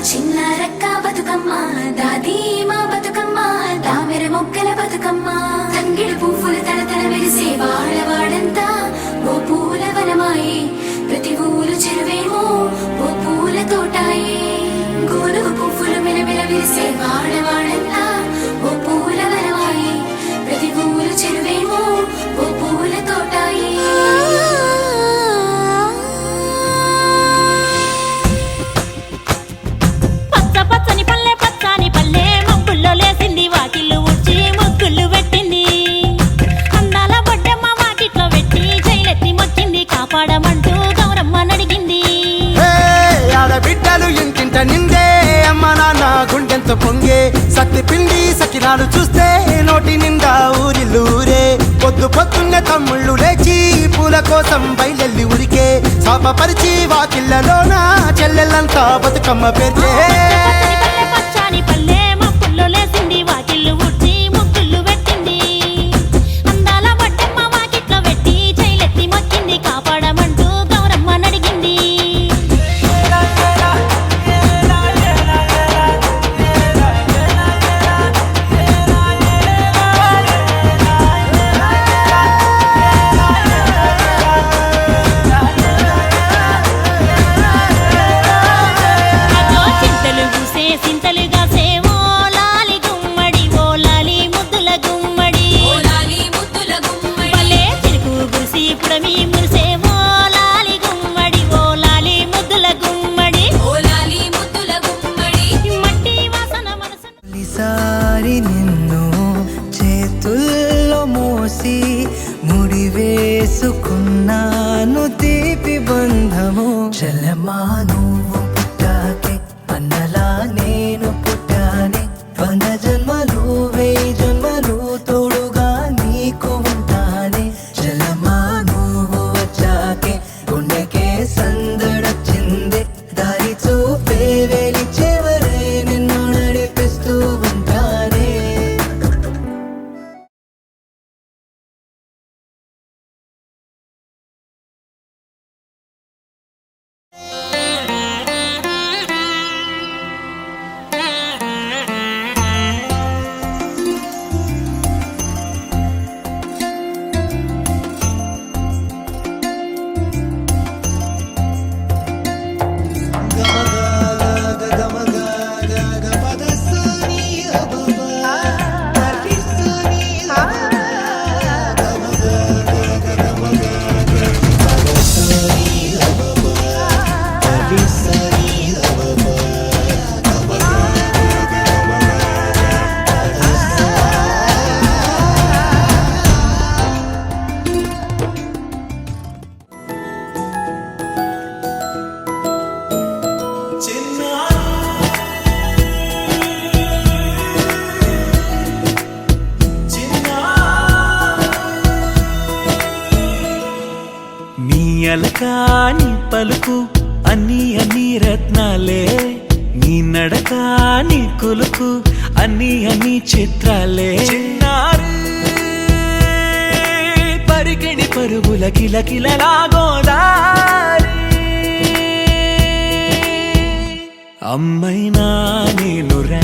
చిన్నారక్క బతుకమ్మ దాది మా బతుకమ్మ తామెర మొక్కల బతుకమ్మ తంగిడు పువ్వులు తడతడ మెరిసే వాడవాడంతా ఓ పూల వనమాయే ప్రతి ఊరు చెరువేమో ఓ పూల తోటాయే గోలుగు పువ్వులు మెలమెల విరిసే వాడవాడంతా ఓ పూల వనమాయే ప్రతి ఊరు చెరువేమో ఓ పూల తోటాయే పచ్చని పల్లె పచ్చని పల్లె మబ్బుల్లో లేసింది వాకిళ్ళు ఊడ్చి ముగ్గులు పెట్టింది అందాల బొడ్డమ్మ వాకిట్లో పెట్టి జైలెత్తి మొక్కింది కాపాడమంటూ గౌరమ్మ నడిగింది ఆడబిడ్డలు ఇంటింట నిందే అమ్మ నాన్న గుండెంతో పొంగే సత్తి పిండి సకినాలు చూస్తే నోటి నిండా ఊరిల్లూరే పొద్దు పొద్దున్నే తమ్ముళ్ళు లేచి పూల కోసం బయలెల్లి ఉరికే శాపపరిచి వాకిళ్ళలోన చెల్లెళ్ళంతా బతుకమ్మ పేర్చే పచ్చని పల్లె మబ్బుల్లో లేసింది వాకిళ్ళు ఊడ్చి ముగ్గులు పెట్టింది అందాల బొడ్డమ్మ వాకిట్లో పెట్టి జైలెత్తి మొక్కింది కాపాడమంటూ గౌరమ్మ నడిగింది ముడివేసుకున్నాను తీపి బంధము చలమా నువ్వు పుట్టాకే అన్నలా నేను పుట్టానే 100 జన్మలు 1000 జన్మలు తోడుగా నీకు ఉంటానే చలమా నువ్వు వచ్చాకే గుండెకే సందడొచ్చింది దారి చూపే వేలి చివరే నిన్ను నడిపిస్తూ ఉంటానే నీ పలుకు అన్ని అన్ని రత్నాలే నీ నడక నీ కొలుకు అన్ని అన్ని చిత్రాలే పరికిణి పరుగుల కిలకిలలాగోదారి అమ్మైనా నేనురా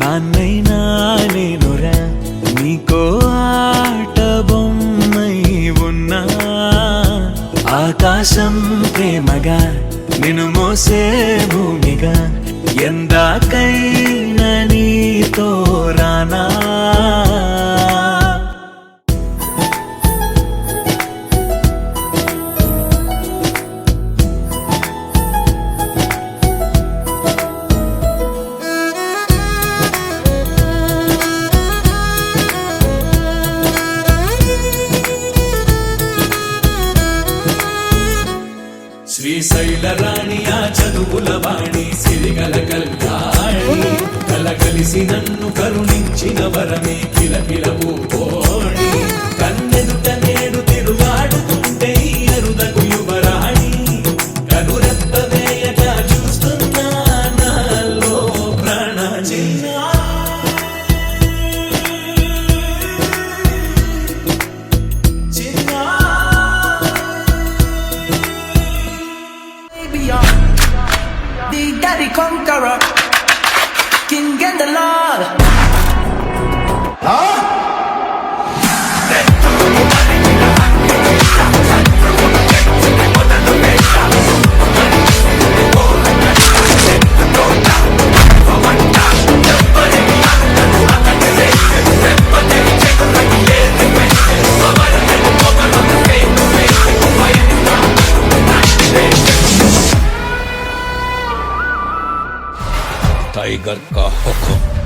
నాన్నైనా నేనురా నీకో ఆట బొమ్మై ఉన్నా ఆకాశం ప్రేమగా నిన్ను మోసే భూమిగా ఎందాకైనా నీతో రానా శ్రీశైల రాణియా చదువుల వాణి సిరిగల కళ్యాణి కలగలిసి నన్ను కరుణించిన వరమే కిలకిల పూకోణి కన్నెదుట నేడు తిరుగాడుతుంటే అరుదగు యువరాణి కనురెప్ప వేయక చూస్తున్నా నాలో ప్రాణ చిన్నా Big Daddy Conqueror, King and the Lord. Tiger का हुक्म